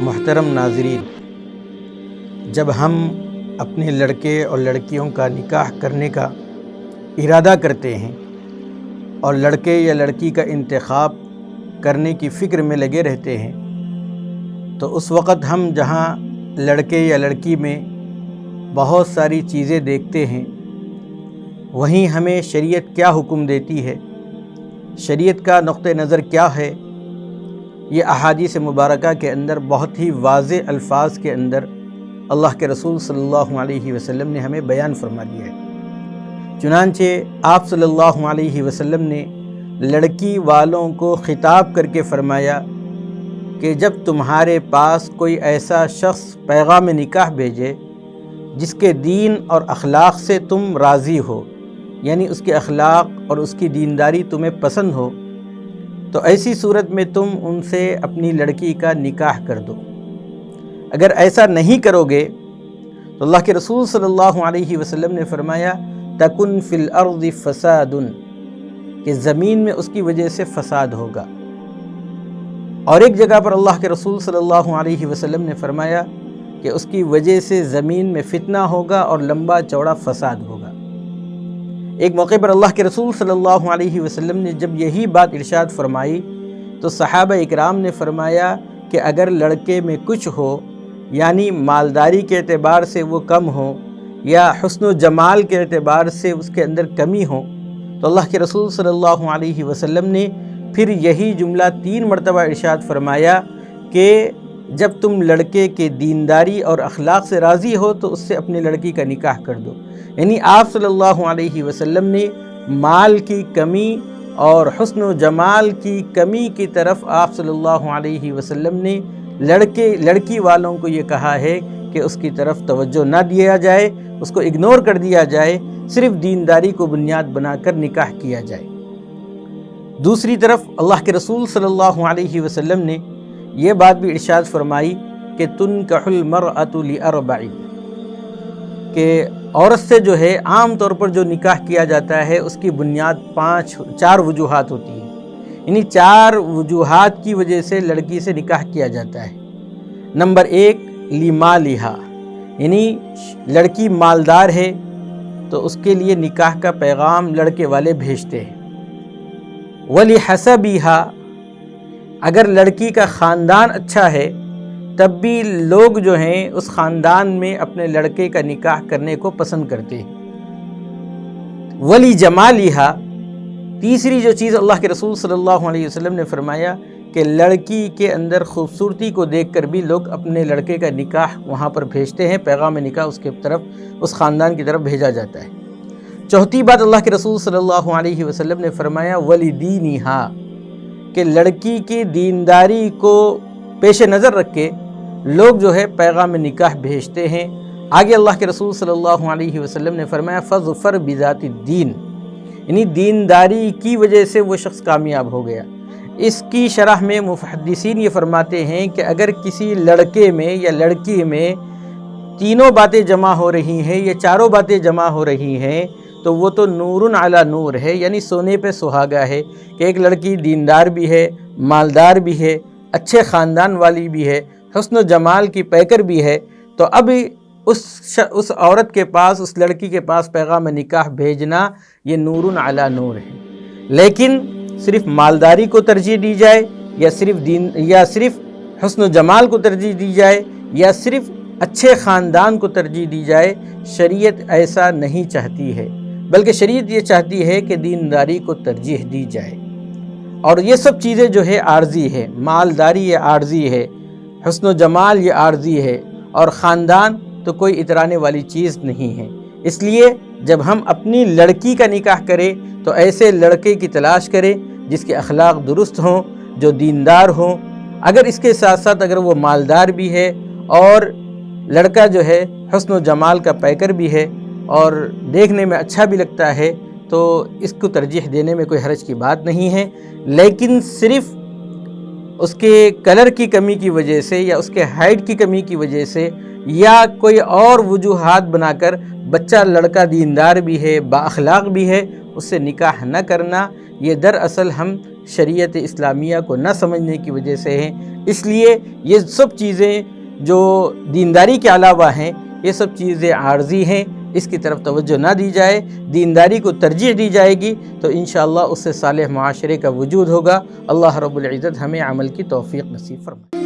محترم ناظرین، جب ہم اپنے لڑکے اور لڑکیوں کا نکاح کرنے کا ارادہ کرتے ہیں اور لڑکے یا لڑکی کا انتخاب کرنے کی فکر میں لگے رہتے ہیں، تو اس وقت ہم جہاں لڑکے یا لڑکی میں بہت ساری چیزیں دیکھتے ہیں، وہیں ہمیں شریعت کیا حکم دیتی ہے، شریعت کا نقطہ نظر کیا ہے، یہ احادیث مبارکہ کے اندر بہت ہی واضح الفاظ کے اندر اللہ کے رسول صلی اللہ علیہ وسلم نے ہمیں بیان فرما دیا ہے۔ چنانچہ آپ صلی اللہ علیہ وسلم نے لڑکی والوں کو خطاب کر کے فرمایا کہ جب تمہارے پاس کوئی ایسا شخص پیغام نکاح بھیجے جس کے دین اور اخلاق سے تم راضی ہو، یعنی اس کے اخلاق اور اس کی دینداری تمہیں پسند ہو، تو ایسی صورت میں تم ان سے اپنی لڑکی کا نکاح کر دو۔ اگر ایسا نہیں کرو گے تو اللہ کے رسول صلی اللہ علیہ وسلم نے فرمایا تکن فی الارض فساد، کہ زمین میں اس کی وجہ سے فساد ہوگا۔ اور ایک جگہ پر اللہ کے رسول صلی اللہ علیہ وسلم نے فرمایا کہ اس کی وجہ سے زمین میں فتنہ ہوگا اور لمبا چوڑا فساد ہوگا۔ ایک موقع پر اللہ کے رسول صلی اللہ علیہ وسلم نے جب یہی بات ارشاد فرمائی تو صحابہ اکرام نے فرمایا کہ اگر لڑکے میں کچھ ہو، یعنی مالداری کے اعتبار سے وہ کم ہو یا حسن و جمال کے اعتبار سے اس کے اندر کمی ہو، تو اللہ کے رسول صلی اللہ علیہ وسلم نے پھر یہی جملہ 3 مرتبہ ارشاد فرمایا کہ جب تم لڑکے کے دینداری اور اخلاق سے راضی ہو تو اس سے اپنی لڑکی کا نکاح کر دو۔ یعنی آپ صلی اللہ علیہ وسلم نے مال کی کمی اور حسن و جمال کی کمی کی طرف آپ صلی اللہ علیہ وسلم نے لڑکی والوں کو یہ کہا ہے کہ اس کی طرف توجہ نہ دیا جائے، اس کو اگنور کر دیا جائے، صرف دینداری کو بنیاد بنا کر نکاح کیا جائے۔ دوسری طرف اللہ کے رسول صلی اللہ علیہ وسلم نے یہ بات بھی ارشاد فرمائی کہ تنکح المرأۃ لأربع، کہ عورت سے جو ہے عام طور پر جو نکاح کیا جاتا ہے اس کی بنیاد 4 وجوہات ہوتی ہیں، یعنی 4 وجوہات کی وجہ سے لڑکی سے نکاح کیا جاتا ہے۔ نمبر 1 لمالہا، یعنی لڑکی مالدار ہے تو اس کے لیے نکاح کا پیغام لڑکے والے بھیجتے ہیں۔ ولحسبہا، اگر لڑکی کا خاندان اچھا ہے تب بھی لوگ جو ہیں اس خاندان میں اپنے لڑکے کا نکاح کرنے کو پسند کرتے ہیں۔ ولی جمالہا، تیسری جو چیز اللہ کے رسول صلی اللہ علیہ وسلم نے فرمایا کہ لڑکی کے اندر خوبصورتی کو دیکھ کر بھی لوگ اپنے لڑکے کا نکاح وہاں پر بھیجتے ہیں، پیغام نکاح اس کے طرف، اس خاندان کی طرف بھیجا جاتا ہے۔ چوتھی بات اللہ کے رسول صلی اللہ علیہ وسلم نے فرمایا ولی دینہا، کہ لڑکی کی دینداری کو پیش نظر رکھ کے لوگ جو ہے پیغام نکاح بھیجتے ہیں۔ آگے اللہ کے رسول صلی اللہ علیہ وسلم نے فرمایا فظفر بذات الدین، یعنی دینداری کی وجہ سے وہ شخص کامیاب ہو گیا۔ اس کی شرح میں محدثین یہ فرماتے ہیں کہ اگر کسی لڑکے میں یا لڑکی میں تینوں باتیں جمع ہو رہی ہیں یا 4 باتیں جمع ہو رہی ہیں تو وہ تو نور علی نور ہے، یعنی سونے پہ سہاگا ہے، کہ ایک لڑکی دیندار بھی ہے، مالدار بھی ہے، اچھے خاندان والی بھی ہے، حسن و جمال کی پیکر بھی ہے، تو اب اس عورت کے پاس، اس لڑکی کے پاس پیغام نکاح بھیجنا یہ نور علی نور ہے۔ لیکن صرف مالداری کو ترجیح دی جائے یا صرف حسن و جمال کو ترجیح دی جائے یا صرف اچھے خاندان کو ترجیح دی جائے، شریعت ایسا نہیں چاہتی ہے، بلکہ شریعت یہ چاہتی ہے کہ دینداری کو ترجیح دی جائے۔ اور یہ سب چیزیں جو ہے عارضی ہے، مالداری یہ عارضی ہے، حسن و جمال یہ عارضی ہے، اور خاندان تو کوئی اترانے والی چیز نہیں ہے۔ اس لیے جب ہم اپنی لڑکی کا نکاح کریں تو ایسے لڑکے کی تلاش کریں جس کے اخلاق درست ہوں، جو دیندار ہوں۔ اگر اس کے ساتھ ساتھ اگر وہ مالدار بھی ہے اور لڑکا جو ہے حسن و جمال کا پیکر بھی ہے اور دیکھنے میں اچھا بھی لگتا ہے تو اس کو ترجیح دینے میں کوئی حرج کی بات نہیں ہے۔ لیکن صرف اس کے کلر کی کمی کی وجہ سے یا اس کے ہائٹ کی کمی کی وجہ سے یا کوئی اور وجوہات بنا کر بچہ لڑکا دیندار بھی ہے، با اخلاق بھی ہے، اس سے نکاح نہ کرنا، یہ دراصل ہم شریعت اسلامیہ کو نہ سمجھنے کی وجہ سے ہیں۔ اس لیے یہ سب چیزیں جو دینداری کے علاوہ ہیں، یہ سب چیزیں عارضی ہیں، اس کی طرف توجہ نہ دی جائے، دینداری کو ترجیح دی جائے گی تو انشاءاللہ اس سے صالح معاشرے کا وجود ہوگا۔ اللہ رب العزت ہمیں عمل کی توفیق نصیب فرمائے۔